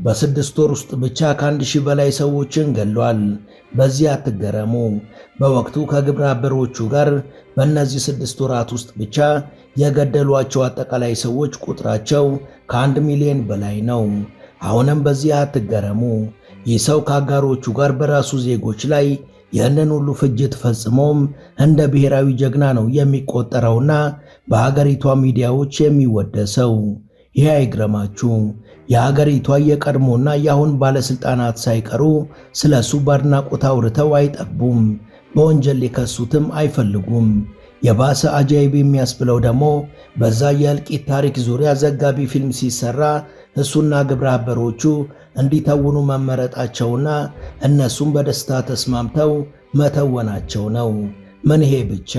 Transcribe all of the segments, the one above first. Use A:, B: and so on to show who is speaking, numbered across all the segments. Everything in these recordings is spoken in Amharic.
A: በ6 ወር ውስጥ ብቻ ከ1000 በላይ ሰዎችን ገሏል። በዚህ አትገረሙ። በወቅቱ ከግብረ አበሮቹ ጋር በእነዚህ 6 ወራት ውስጥ ብቻ የገደሏቸው አጠቃላይ ሰዎች ቁጥራቸው ከ1 ሚሊዮን በላይ ነው። አሁንም በዚህ አትገረሙ። ይህ ሰው ከአጋሮቹ ጋር በራሱ ዜጎች ላይ ይህንን ሁሉ ፍጅት ፈጽሞም እንደ ብሔራዊ ጀግና ነው የሚቆጠረውና በሀገሪቷ ሚዲያዎች የሚወደሰው። ይህ አይግረማችሁ። የሀገሪቷ የቀድሞና የአሁን ባለስልጣናት ሳይቀሩ ስለሱ በአድናቆት አውርተው አይጠግቡም። በወንጀል ሊከሱትም አይፈልጉም። የባሰ አጃይብ የሚያስብለው ደግሞ በዛ የእልቂት ታሪክ ዙሪያ ዘጋቢ ፊልም ሲሰራ እሱና ግብረ አበሮቹ እንዲተውኑ መመረጣቸውና እነሱም በደስታ ተስማምተው መተወናቸው ነው። ምን ይሄ ብቻ!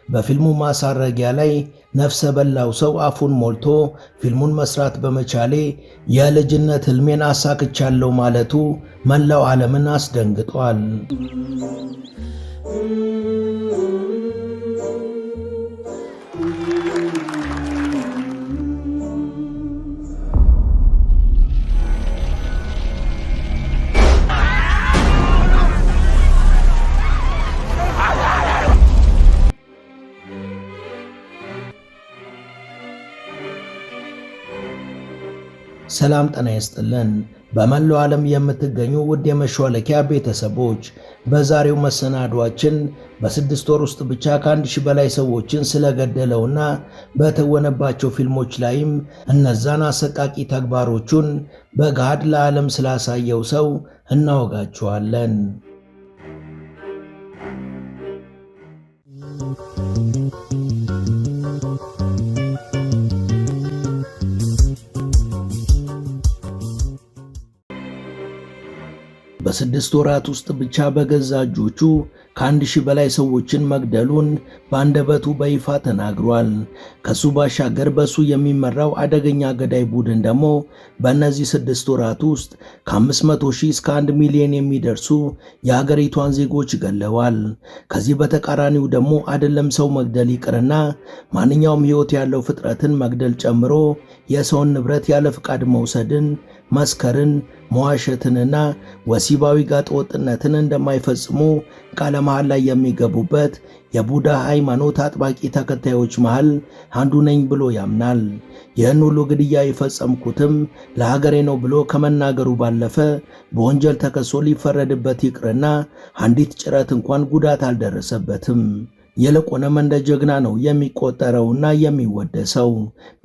A: በፊልሙ ማሳረጊያ ላይ ነፍሰ በላው ሰው አፉን ሞልቶ ፊልሙን መስራት በመቻሌ የልጅነት ህልሜን አሳክቻለሁ ማለቱ መላው ዓለምን አስደንግጧል። ሰላም ጤና ይስጥልን። በመላው ዓለም የምትገኙ ውድ የመሿለኪያ ቤተሰቦች በዛሬው መሰናዷችን በ6 ወር ውስጥ ብቻ ከ1000 በላይ ሰዎችን ስለገደለውና በተወነባቸው ፊልሞች ላይም እነዛን አሰቃቂ ተግባሮቹን በገሃድ ለዓለም ስላሳየው ሰው እናወጋችኋለን። በ6 ወራት ውስጥ ብቻ በገዛ እጆቹ ከ1000 በላይ ሰዎችን መግደሉን በአንደበቱ በይፋ ተናግሯል። ከሱ ባሻገር በሱ የሚመራው አደገኛ ገዳይ ቡድን ደግሞ በእነዚህ 6 ወራት ውስጥ ከ500,000 እስከ 1 ሚሊዮን የሚደርሱ የሀገሪቷን ዜጎች ገለዋል። ከዚህ በተቃራኒው ደግሞ አይደለም ሰው መግደል ይቅርና ማንኛውም ሕይወት ያለው ፍጥረትን መግደል ጨምሮ የሰውን ንብረት ያለ ፍቃድ መውሰድን፣ መስከርን፣ መዋሸትንና ወሲባዊ ጋጠወጥነትን እንደማይፈጽሙ ቃለ መሐላ ላይ የሚገቡበት የቡዳ ሃይማኖት አጥባቂ ተከታዮች መሃል አንዱ ነኝ ብሎ ያምናል። ይህን ሁሉ ግድያ የፈጸምኩትም ለሀገሬ ነው ብሎ ከመናገሩ ባለፈ በወንጀል ተከሶ ሊፈረድበት ይቅርና አንዲት ጭረት እንኳን ጉዳት አልደረሰበትም። ይልቁንም እንደ ጀግና ነው የሚቆጠረውና የሚወደሰው።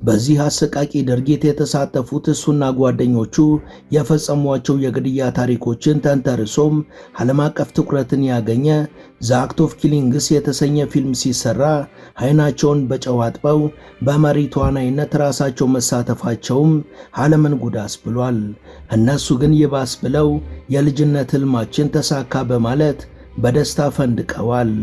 A: በዚህ አሰቃቂ ድርጊት የተሳተፉት እሱና ጓደኞቹ የፈጸሟቸው የግድያ ታሪኮችን ተንተርሶም ዓለም አቀፍ ትኩረትን ያገኘ ዘ አክት ኦፍ ኪሊንግስ የተሰኘ ፊልም ሲሰራ ዓይናቸውን በጨው አጥበው በመሪ ተዋናይነት ራሳቸው መሳተፋቸውም ዓለምን ጉድ አስብሏል። እነሱ ግን ይባስ ብለው የልጅነት ሕልማችን ተሳካ በማለት በደስታ ፈንድቀዋል።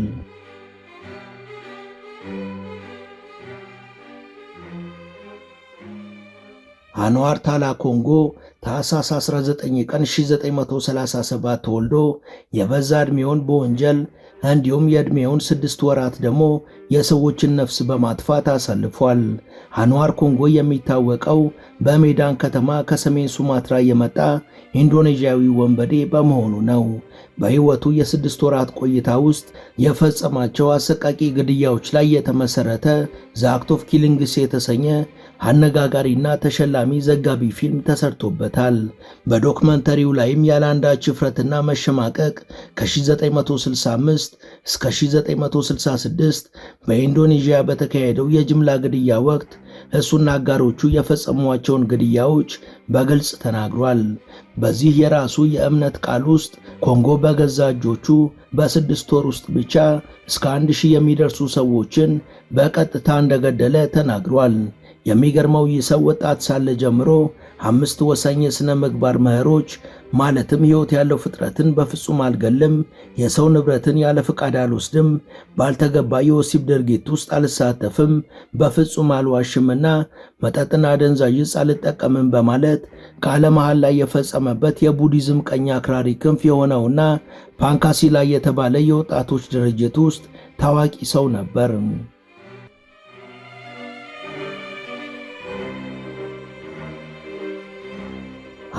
A: አንዋር ታላ ኮንጎ ታኅሳስ 19 ቀን 1937 ተወልዶ የበዛ ዕድሜውን በወንጀል እንዲሁም የዕድሜውን 6 ወራት ደግሞ የሰዎችን ነፍስ በማጥፋት አሳልፏል። አንዋር ኮንጎ የሚታወቀው በሜዳን ከተማ ከሰሜን ሱማትራ የመጣ ኢንዶኔዥያዊ ወንበዴ በመሆኑ ነው። በሕይወቱ የ6 ወራት ቆይታ ውስጥ የፈጸማቸው አሰቃቂ ግድያዎች ላይ የተመሰረተ ዘ አክት ኦፍ ኪሊንግስ የተሰኘ አነጋጋሪና ተሸላሚ ዘጋቢ ፊልም ተሰርቶበታል። በዶክመንተሪው ላይም ያለአንዳች እፍረትና መሸማቀቅ ከ1965 እስከ 1966 በኢንዶኔዥያ በተካሄደው የጅምላ ግድያ ወቅት እሱና አጋሮቹ የፈጸሟቸውን ግድያዎች በግልጽ ተናግሯል። በዚህ የራሱ የእምነት ቃል ውስጥ ኮንጎ በገዛ እጆቹ በ6 ወር ውስጥ ብቻ እስከ 1000 የሚደርሱ ሰዎችን በቀጥታ እንደገደለ ተናግሯል። የሚገርመው ይህ ሰው ወጣት ሳለ ጀምሮ 5 ወሳኝ የሥነ ምግባር መርሆች ማለትም ሕይወት ያለው ፍጥረትን በፍጹም አልገልም፣ የሰው ንብረትን ያለ ፍቃድ አልወስድም፣ ባልተገባ የወሲብ ድርጊት ውስጥ አልሳተፍም፣ በፍጹም አልዋሽምና መጠጥና አደንዛዥ ዕፅ አልጠቀምም በማለት ቃለ መሐላ ላይ የፈጸመበት የቡዲዝም ቀኝ አክራሪ ክንፍ የሆነውና ፓንካሲላ የተባለ የወጣቶች ድርጅት ውስጥ ታዋቂ ሰው ነበር።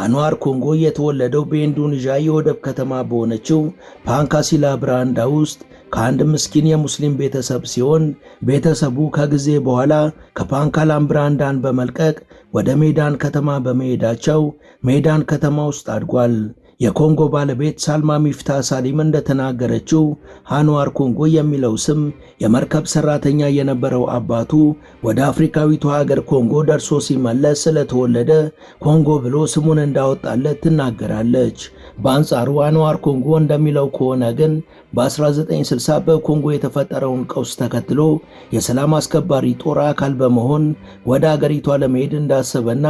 A: አንዋር ኮንጎ የተወለደው በኢንዶኔዥያ የወደብ ከተማ በሆነችው ፓንካሲላ ብራንዳ ውስጥ ከአንድ ምስኪን የሙስሊም ቤተሰብ ሲሆን ቤተሰቡ ከጊዜ በኋላ ከፓንካላም ብራንዳን በመልቀቅ ወደ ሜዳን ከተማ በመሄዳቸው ሜዳን ከተማ ውስጥ አድጓል። የኮንጎ ባለቤት ሳልማ ሚፍታ ሳሊም እንደተናገረችው አንዋር ኮንጎ የሚለው ስም የመርከብ ሰራተኛ የነበረው አባቱ ወደ አፍሪካዊቱ ሀገር ኮንጎ ደርሶ ሲመለስ ስለተወለደ ኮንጎ ብሎ ስሙን እንዳወጣለት ትናገራለች። በአንጻሩ አንዋር ኮንጎ እንደሚለው ከሆነ ግን በ1960 በኮንጎ የተፈጠረውን ቀውስ ተከትሎ የሰላም አስከባሪ ጦር አካል በመሆን ወደ አገሪቷ ለመሄድ እንዳሰበና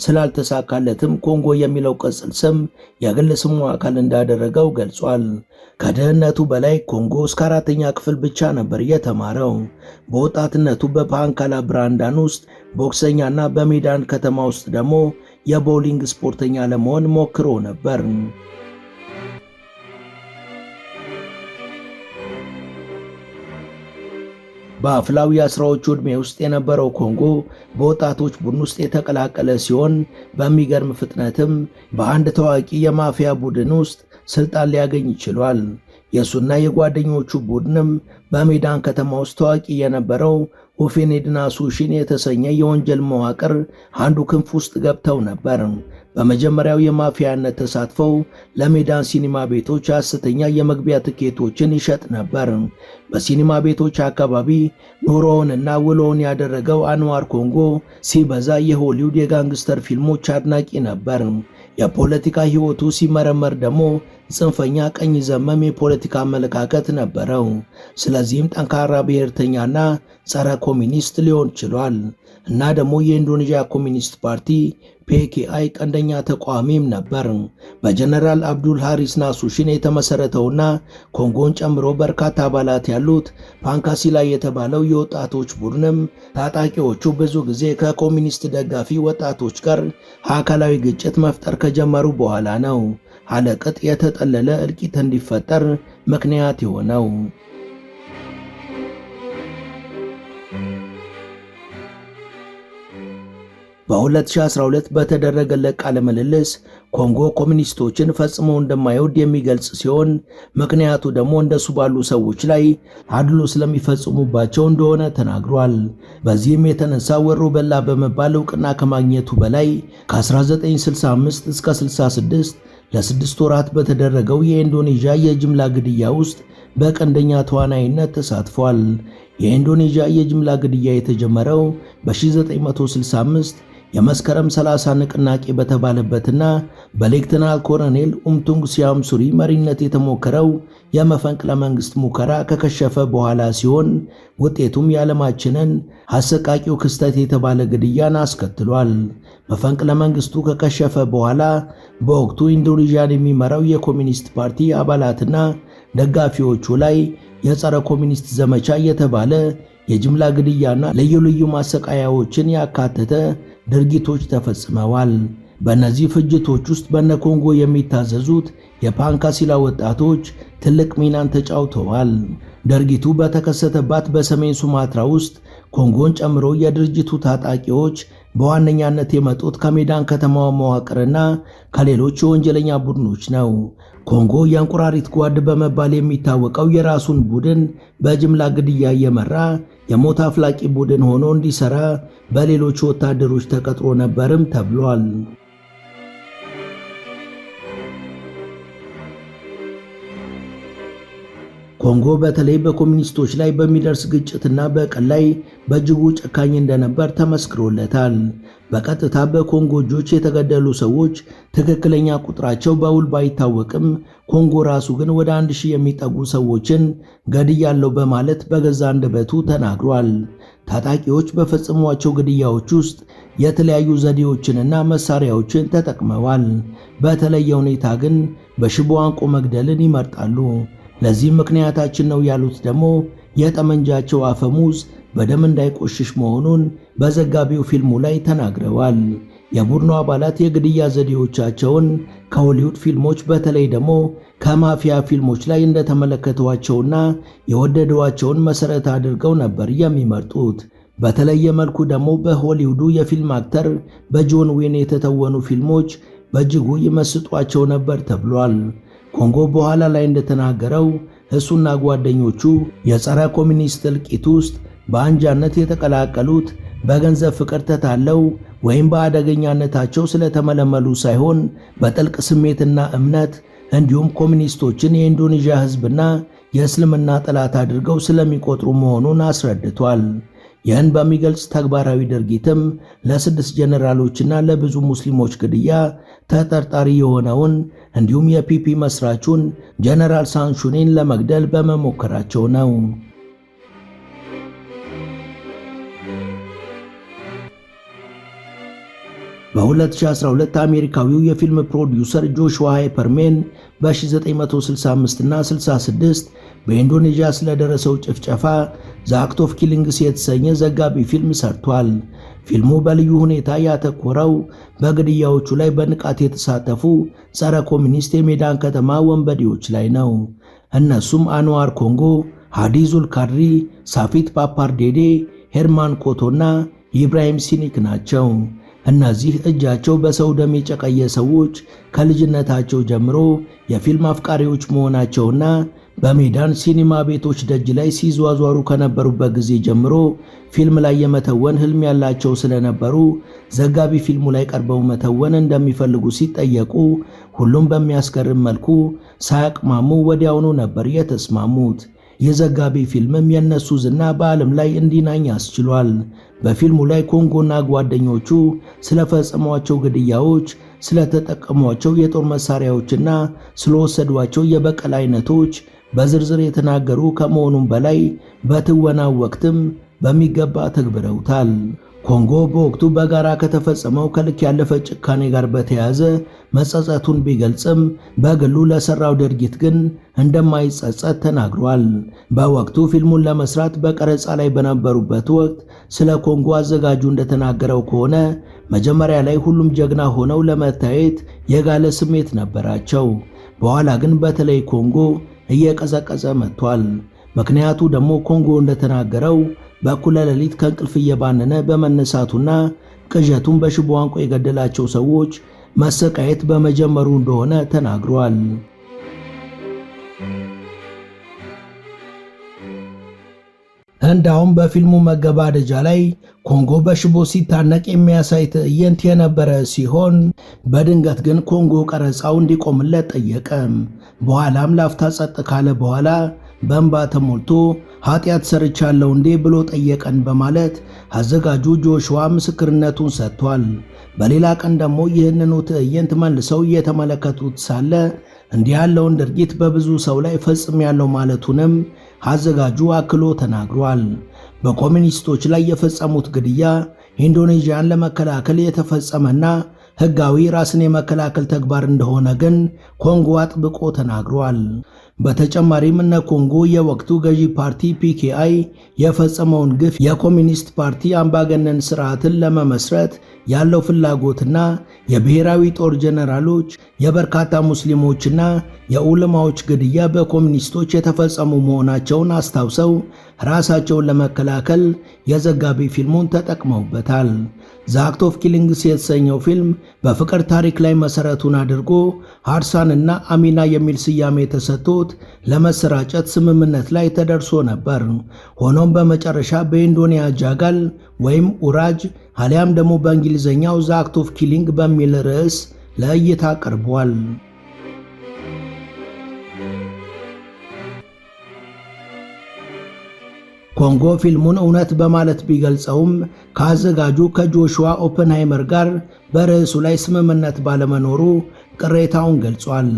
A: ስላልተሳካለትም ኮንጎ የሚለው ቅጽል ስም የግል ስሙ አካል እንዳደረገው ገልጿል። ከድህነቱ በላይ ኮንጎ እስከ 4ኛ ክፍል ብቻ ነበር የተማረው። በወጣትነቱ በፓንካላ ብራንዳን ውስጥ ቦክሰኛና በሜዳን ከተማ ውስጥ ደግሞ የቦሊንግ ስፖርተኛ ለመሆን ሞክሮ ነበር። በአፍላዊ አስራዎቹ ዕድሜ ውስጥ የነበረው ኮንጎ በወጣቶች ቡድን ውስጥ የተቀላቀለ ሲሆን በሚገርም ፍጥነትም በአንድ ታዋቂ የማፊያ ቡድን ውስጥ ስልጣን ሊያገኝ ችሏል። የሱና የጓደኞቹ ቡድንም በሜዳን ከተማ ውስጥ ታዋቂ የነበረው ኦፌኔድና ሱሺን የተሰኘ የወንጀል መዋቅር አንዱ ክንፍ ውስጥ ገብተው ነበር። በመጀመሪያው የማፊያነት ተሳትፈው ለሜዳን ሲኒማ ቤቶች ሐሰተኛ የመግቢያ ትኬቶችን ይሸጥ ነበር። በሲኒማ ቤቶች አካባቢ ኑሮውንና ውሎውን ያደረገው አንዋር ኮንጎ ሲበዛ የሆሊውድ የጋንግስተር ፊልሞች አድናቂ ነበር። የፖለቲካ ሕይወቱ ሲመረመር ደግሞ ጽንፈኛ ቀኝ ዘመም የፖለቲካ አመለካከት ነበረው። ስለዚህም ጠንካራ ብሔርተኛና ጸረ ኮሚኒስት ሊሆን ችሏል እና ደግሞ የኢንዶኔዥያ ኮሚኒስት ፓርቲ ፒኬአይ ቀንደኛ ተቃዋሚም ነበር። በጀነራል አብዱል ሃሪስ ናሱሺን የተመሰረተውና ኮንጎን ጨምሮ በርካታ አባላት ያሉት ፓንካሲላ የተባለው የወጣቶች ቡድንም ታጣቂዎቹ ብዙ ጊዜ ከኮሚኒስት ደጋፊ ወጣቶች ጋር አካላዊ ግጭት መፍጠር ከጀመሩ በኋላ ነው አለቅጥ የተጠለለ እልቂት እንዲፈጠር ምክንያት የሆነው። በ2012 በተደረገለት ቃለ ምልልስ ኮንጎ ኮሚኒስቶችን ፈጽሞ እንደማይወድ የሚገልጽ ሲሆን ምክንያቱ ደግሞ እንደሱ ባሉ ሰዎች ላይ አድሎ ስለሚፈጽሙባቸው እንደሆነ ተናግሯል። በዚህም የተነሳ ወሮ በላ በመባል ዕውቅና ከማግኘቱ በላይ ከ1965 እስከ 66 ለ6 ወራት በተደረገው የኢንዶኔዥያ የጅምላ ግድያ ውስጥ በቀንደኛ ተዋናይነት ተሳትፏል። የኢንዶኔዥያ የጅምላ ግድያ የተጀመረው በ1965 የመስከረም 30 ንቅናቄ በተባለበትና በሌክተናል ኮሎኔል ኡምቱንግ ሲያምሱሪ መሪነት የተሞከረው የመፈንቅለ መንግስት ሙከራ ከከሸፈ በኋላ ሲሆን ውጤቱም የዓለማችንን አሰቃቂው ክስተት የተባለ ግድያን አስከትሏል። መፈንቅለ መንግስቱ ከከሸፈ በኋላ በወቅቱ ኢንዶኔዥያን የሚመራው የኮሚኒስት ፓርቲ አባላትና ደጋፊዎቹ ላይ የጸረ ኮሚኒስት ዘመቻ የተባለ የጅምላ ግድያና ልዩ ልዩ ማሰቃያዎችን ያካተተ ድርጊቶች ተፈጽመዋል። በእነዚህ ፍጅቶች ውስጥ በነ ኮንጎ የሚታዘዙት የፓንካሲላ ወጣቶች ትልቅ ሚናን ተጫውተዋል። ድርጊቱ በተከሰተባት በሰሜን ሱማትራ ውስጥ ኮንጎን ጨምሮ የድርጅቱ ታጣቂዎች በዋነኛነት የመጡት ከሜዳን ከተማዋ መዋቅርና ከሌሎች የወንጀለኛ ቡድኖች ነው። ኮንጎ የእንቁራሪት ጓድ በመባል የሚታወቀው የራሱን ቡድን በጅምላ ግድያ እየመራ የሞት አፍላቂ ቡድን ሆኖ እንዲሰራ በሌሎች ወታደሮች ተቀጥሮ ነበርም ተብሏል። ኮንጎ በተለይ በኮሚኒስቶች ላይ በሚደርስ ግጭትና በቀል ላይ በእጅጉ ጨካኝ እንደነበር ተመስክሮለታል። በቀጥታ በኮንጎ እጆች የተገደሉ ሰዎች ትክክለኛ ቁጥራቸው በውል ባይታወቅም ኮንጎ ራሱ ግን ወደ 1000 የሚጠጉ ሰዎችን ገድያለሁ በማለት በገዛ አንደበቱ ተናግሯል። ታጣቂዎች በፈጸሟቸው ግድያዎች ውስጥ የተለያዩ ዘዴዎችንና መሳሪያዎችን ተጠቅመዋል። በተለየ ሁኔታ ግን በሽቦ አንቆ መግደልን ይመርጣሉ። ለዚህ ምክንያታችን ነው ያሉት ደግሞ የጠመንጃቸው አፈሙዝ በደም እንዳይቆሽሽ መሆኑን በዘጋቢው ፊልሙ ላይ ተናግረዋል። የቡድኑ አባላት የግድያ ዘዴዎቻቸውን ከሆሊውድ ፊልሞች በተለይ ደግሞ ከማፊያ ፊልሞች ላይ እንደተመለከቷቸውና የወደዷቸውን መሰረት አድርገው ነበር የሚመርጡት። በተለየ መልኩ ደግሞ በሆሊውዱ የፊልም አክተር በጆን ዌን የተተወኑ ፊልሞች በእጅጉ ይመስጧቸው ነበር ተብሏል። ኮንጎ በኋላ ላይ እንደተናገረው እሱና ጓደኞቹ የጸረ ኮሚኒስት እልቂት ውስጥ በአንጃነት የተቀላቀሉት በገንዘብ ፍቅር ተታለው ወይም በአደገኛነታቸው ስለተመለመሉ ሳይሆን በጥልቅ ስሜትና እምነት እንዲሁም ኮሚኒስቶችን የኢንዶኔዥያ ሕዝብና የእስልምና ጠላት አድርገው ስለሚቆጥሩ መሆኑን አስረድቷል። ይህን በሚገልጽ ተግባራዊ ድርጊትም ለ6 ጀነራሎችና ለብዙ ሙስሊሞች ግድያ ተጠርጣሪ የሆነውን እንዲሁም የፒፒ መስራቹን ጀነራል ሳንሹኒን ለመግደል በመሞከራቸው ነው። በ2012 አሜሪካዊው የፊልም ፕሮዲውሰር ጆሹዋ ሃይፐርሜን በ1965 እና 66 በኢንዶኔዥያ ስለደረሰው ጭፍጨፋ ዘ አክት ኦፍ ኪሊንግስ የተሰኘ ዘጋቢ ፊልም ሰርቷል። ፊልሙ በልዩ ሁኔታ ያተኮረው በግድያዎቹ ላይ በንቃት የተሳተፉ ጸረ ኮሚኒስት የሜዳን ከተማ ወንበዴዎች ላይ ነው። እነሱም አንዋር ኮንጎ፣ ሃዲ ዙልካድሪ፣ ሳፊት ፓፓርዴዴ፣ ሄርማን ኮቶና ኢብራሂም ሲኒክ ናቸው። እነዚህ እጃቸው በሰው ደም የጨቀየ ሰዎች ከልጅነታቸው ጀምሮ የፊልም አፍቃሪዎች መሆናቸውና በሜዳን ሲኒማ ቤቶች ደጅ ላይ ሲዟዟሩ ከነበሩበት ጊዜ ጀምሮ ፊልም ላይ የመተወን ህልም ያላቸው ስለነበሩ ዘጋቢ ፊልሙ ላይ ቀርበው መተወን እንደሚፈልጉ ሲጠየቁ ሁሉም በሚያስገርም መልኩ ሳያቅማሙ ወዲያውኑ ነበር የተስማሙት። የዘጋቢ ፊልምም የነሱ ዝና በዓለም ላይ እንዲናኝ አስችሏል። በፊልሙ ላይ ኮንጎና ጓደኞቹ ስለፈጸሟቸው ግድያዎች፣ ስለተጠቀሟቸው የጦር መሳሪያዎችና ስለወሰዷቸው የበቀል አይነቶች በዝርዝር የተናገሩ ከመሆኑም በላይ በትወናው ወቅትም በሚገባ ተግብረውታል። ኮንጎ በወቅቱ በጋራ ከተፈጸመው ከልክ ያለፈ ጭካኔ ጋር በተያያዘ መጸጸቱን ቢገልጽም በግሉ ለሰራው ድርጊት ግን እንደማይጸጸት ተናግሯል። በወቅቱ ፊልሙን ለመስራት በቀረጻ ላይ በነበሩበት ወቅት ስለ ኮንጎ አዘጋጁ እንደተናገረው ከሆነ መጀመሪያ ላይ ሁሉም ጀግና ሆነው ለመታየት የጋለ ስሜት ነበራቸው። በኋላ ግን በተለይ ኮንጎ እየቀዘቀዘ መጥቷል። ምክንያቱ ደግሞ ኮንጎ እንደተናገረው በእኩለ ሌሊት ከእንቅልፍ እየባነነ በመነሳቱና ቅዠቱን በሽቦ አንቆ የገደላቸው ሰዎች መሰቃየት በመጀመሩ እንደሆነ ተናግሯል። እንዳውም በፊልሙ መገባደጃ ላይ ኮንጎ በሽቦ ሲታነቅ የሚያሳይ ትዕይንት የነበረ ሲሆን በድንገት ግን ኮንጎ ቀረጻው እንዲቆምለት ጠየቀ። በኋላም ላፍታ ጸጥ ካለ በኋላ በእንባ ተሞልቶ ኃጢአት ሰርቻለሁ እንዴ ብሎ ጠየቀን በማለት አዘጋጁ ጆሹዋ ምስክርነቱን ሰጥቷል። በሌላ ቀን ደግሞ ይህንኑ ትዕይንት መልሰው እየተመለከቱት ሳለ እንዲህ ያለውን ድርጊት በብዙ ሰው ላይ ፈጽሜያለሁ ማለቱንም አዘጋጁ አክሎ ተናግሯል። በኮሚኒስቶች ላይ የፈጸሙት ግድያ ኢንዶኔዥያን ለመከላከል የተፈጸመና ሕጋዊ ራስን የመከላከል ተግባር እንደሆነ ግን ኮንጎ አጥብቆ ተናግሯል። በተጨማሪም እነ ኮንጎ የወቅቱ ገዢ ፓርቲ ፒኬአይ የፈጸመውን ግፍ የኮሚኒስት ፓርቲ አምባገነን ስርዓትን ለመመስረት ያለው ፍላጎትና የብሔራዊ ጦር ጀነራሎች የበርካታ ሙስሊሞችና የዑለማዎች ግድያ በኮሚኒስቶች የተፈጸሙ መሆናቸውን አስታውሰው ራሳቸውን ለመከላከል የዘጋቢ ፊልሙን ተጠቅመውበታል። ዘ አክት ኦፍ ኪሊንግስ የተሰኘው ፊልም በፍቅር ታሪክ ላይ መሰረቱን አድርጎ ሃርሳን እና አሚና የሚል ስያሜ ተሰጥቶት ለመሰራጨት ስምምነት ላይ ተደርሶ ነበር። ሆኖም በመጨረሻ በኢንዶኔዥያ ጃጋል ወይም ኡራጅ አሊያም ደግሞ በእንግሊዝኛው ዘ አክት ኦፍ ኪሊንግ በሚል ርዕስ ለእይታ ቀርቧል። ኮንጎ ፊልሙን እውነት በማለት ቢገልጸውም ከአዘጋጁ ከጆሹዋ ኦፐንሃይመር ጋር በርዕሱ ላይ ስምምነት ባለመኖሩ ቅሬታውን ገልጿል።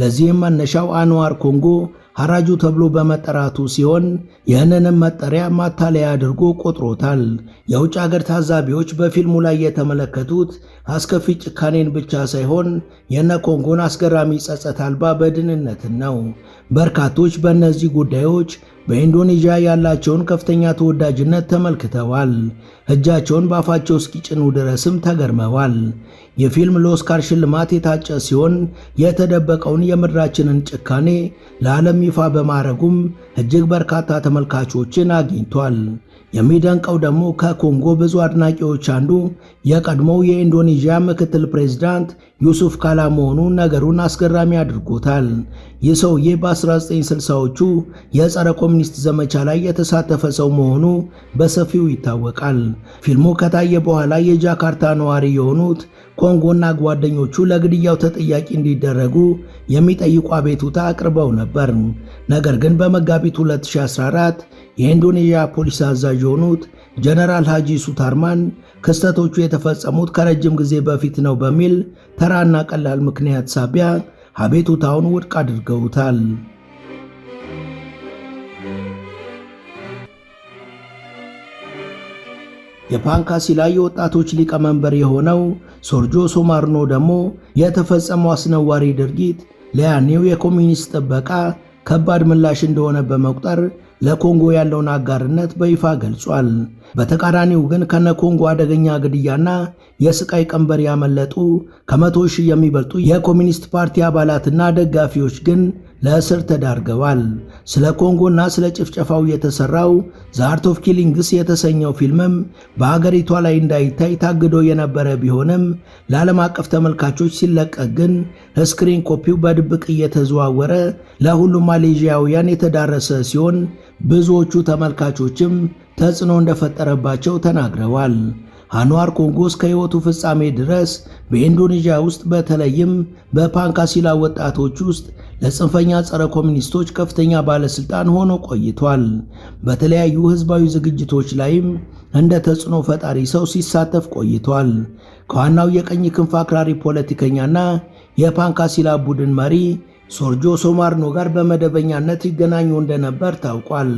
A: ለዚህም መነሻው አንዋር ኮንጎ ሐራጁ ተብሎ በመጠራቱ ሲሆን ይህንንም መጠሪያ ማታለያ አድርጎ ቆጥሮታል። የውጭ ሀገር ታዛቢዎች በፊልሙ ላይ የተመለከቱት አስከፊ ጭካኔን ብቻ ሳይሆን የነ ኮንጎን አስገራሚ ጸጸት አልባ በድንነትን ነው። በርካቶች በእነዚህ ጉዳዮች በኢንዶኔዥያ ያላቸውን ከፍተኛ ተወዳጅነት ተመልክተዋል። እጃቸውን በአፋቸው እስኪጭኑ ድረስም ተገርመዋል። የፊልም ለኦስካር ሽልማት የታጨ ሲሆን የተደበቀውን የምድራችንን ጭካኔ ለዓለም ይፋ በማድረጉም እጅግ በርካታ ተመልካቾችን አግኝቷል። የሚደንቀው ደግሞ ከኮንጎ ብዙ አድናቂዎች አንዱ የቀድሞው የኢንዶኔዥያ ምክትል ፕሬዝዳንት ዩሱፍ ካላ መሆኑ ነገሩን አስገራሚ አድርጎታል። ይህ ሰውዬ በ1960ዎቹ የጸረ ኮሚኒስት ዘመቻ ላይ የተሳተፈ ሰው መሆኑ በሰፊው ይታወቃል። ፊልሙ ከታየ በኋላ የጃካርታ ነዋሪ የሆኑት ኮንጎና ጓደኞቹ ለግድያው ተጠያቂ እንዲደረጉ የሚጠይቁ አቤቱታ አቅርበው ነበር። ነገር ግን በመጋቢት 2014 የኢንዶኔዥያ ፖሊስ አዛዥ የሆኑት ጀነራል ሃጂ ሱታርማን ክስተቶቹ የተፈጸሙት ከረጅም ጊዜ በፊት ነው በሚል ተራና ቀላል ምክንያት ሳቢያ አቤቱታውን ውድቅ አድርገውታል። የፓንካሲላ የወጣቶች ሊቀመንበር የሆነው ሶርጆ ሶማርኖ ደግሞ የተፈጸመው አስነዋሪ ድርጊት ለያኔው የኮሚኒስት ጥበቃ ከባድ ምላሽ እንደሆነ በመቁጠር ለኮንጎ ያለውን አጋርነት በይፋ ገልጿል። በተቃራኒው ግን ከነኮንጎ አደገኛ ግድያና የስቃይ ቀንበር ያመለጡ ከ100 ሺህ የሚበልጡ የኮሚኒስት ፓርቲ አባላትና ደጋፊዎች ግን ለእስር ተዳርገዋል። ስለ ኮንጎና ስለ ጭፍጨፋው የተሰራው ዘ አርት ኦፍ ኪሊንግስ የተሰኘው ፊልምም በአገሪቷ ላይ እንዳይታይ ታግዶ የነበረ ቢሆንም ለዓለም አቀፍ ተመልካቾች ሲለቀቅ ግን ስክሪን ኮፒው በድብቅ እየተዘዋወረ ለሁሉም ማሌዥያውያን የተዳረሰ ሲሆን ብዙዎቹ ተመልካቾችም ተጽዕኖ እንደፈጠረባቸው ተናግረዋል። አንዋር ኮንጎ እስከ ሕይወቱ ፍጻሜ ድረስ በኢንዶኔዥያ ውስጥ በተለይም በፓንካሲላ ወጣቶች ውስጥ ለጽንፈኛ ጸረ ኮሚኒስቶች ከፍተኛ ባለስልጣን ሆኖ ቆይቷል። በተለያዩ ህዝባዊ ዝግጅቶች ላይም እንደ ተጽዕኖ ፈጣሪ ሰው ሲሳተፍ ቆይቷል። ከዋናው የቀኝ ክንፍ አክራሪ ፖለቲከኛና የፓንካሲላ ቡድን መሪ ሶርጆ ሶማርኖ ጋር በመደበኛነት ይገናኙ እንደነበር ታውቋል።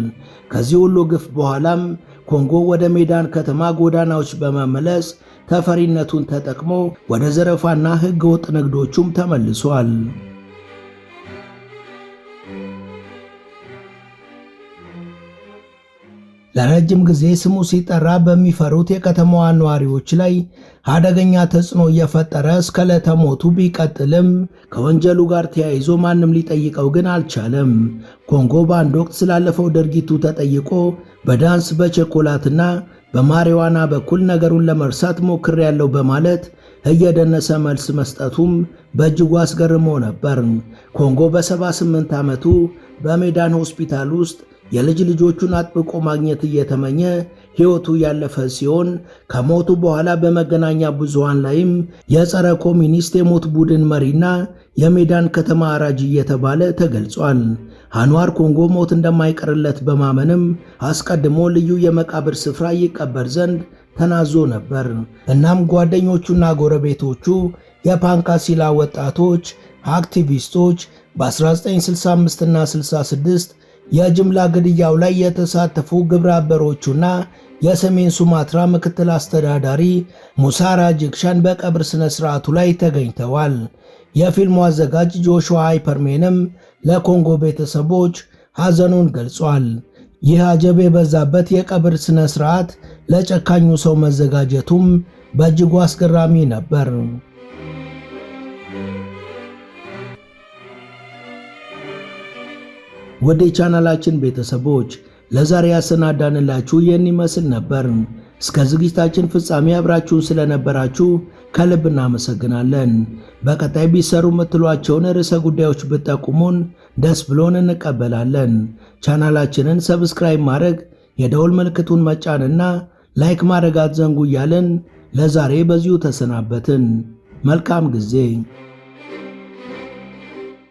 A: ከዚህ ሁሉ ግፍ በኋላም ኮንጎ ወደ ሜዳን ከተማ ጎዳናዎች በመመለስ ተፈሪነቱን ተጠቅሞ ወደ ዘረፋና ህገ ወጥ ንግዶቹም ተመልሷል። ለረጅም ጊዜ ስሙ ሲጠራ በሚፈሩት የከተማዋ ነዋሪዎች ላይ አደገኛ ተጽዕኖ እየፈጠረ እስከ ዕለተ ሞቱ ቢቀጥልም ከወንጀሉ ጋር ተያይዞ ማንም ሊጠይቀው ግን አልቻለም። ኮንጎ በአንድ ወቅት ስላለፈው ድርጊቱ ተጠይቆ በዳንስ በቸኮላትና በማሪዋና በኩል ነገሩን ለመርሳት ሞክሬያለሁ በማለት እየደነሰ መልስ መስጠቱም በእጅጉ አስገርሞ ነበር። ኮንጎ በ78 ዓመቱ በሜዳን ሆስፒታል ውስጥ የልጅ ልጆቹን አጥብቆ ማግኘት እየተመኘ ሕይወቱ ያለፈ ሲሆን ከሞቱ በኋላ በመገናኛ ብዙሃን ላይም የጸረ ኮሚኒስት የሞት ቡድን መሪና የሜዳን ከተማ አራጅ እየተባለ ተገልጿል። አንዋር ኮንጎ ሞት እንደማይቀርለት በማመንም አስቀድሞ ልዩ የመቃብር ስፍራ ይቀበር ዘንድ ተናዞ ነበር። እናም ጓደኞቹና ጎረቤቶቹ የፓንካሲላ ወጣቶች አክቲቪስቶች በ1965 እና 66 የጅምላ ግድያው ላይ የተሳተፉ ግብረ አበሮቹና የሰሜን ሱማትራ ምክትል አስተዳዳሪ ሙሳ ራጅክሻን በቀብር ስነ ስርዓቱ ላይ ተገኝተዋል። የፊልሙ አዘጋጅ ጆሹዋ ሃይፐርሜንም ለኮንጎ ቤተሰቦች ሐዘኑን ገልጿል። ይህ አጀብ የበዛበት የቀብር ስነ ስርዓት ለጨካኙ ሰው መዘጋጀቱም በእጅጉ አስገራሚ ነበር። ወደ ቻናላችን ቤተሰቦች ለዛሬ ያሰናዳንላችሁ ይህን ይመስል ነበር። እስከ ዝግጅታችን ፍጻሜ አብራችሁን ስለነበራችሁ ከልብ እናመሰግናለን። በቀጣይ ቢሰሩ የምትሏቸውን ርዕሰ ጉዳዮች ብትጠቁሙን ደስ ብሎን እንቀበላለን። ቻናላችንን ሰብስክራይብ ማድረግ፣ የደውል ምልክቱን መጫንና ላይክ ማድረግ አትዘንጉ እያልን ለዛሬ በዚሁ ተሰናበትን። መልካም ጊዜ።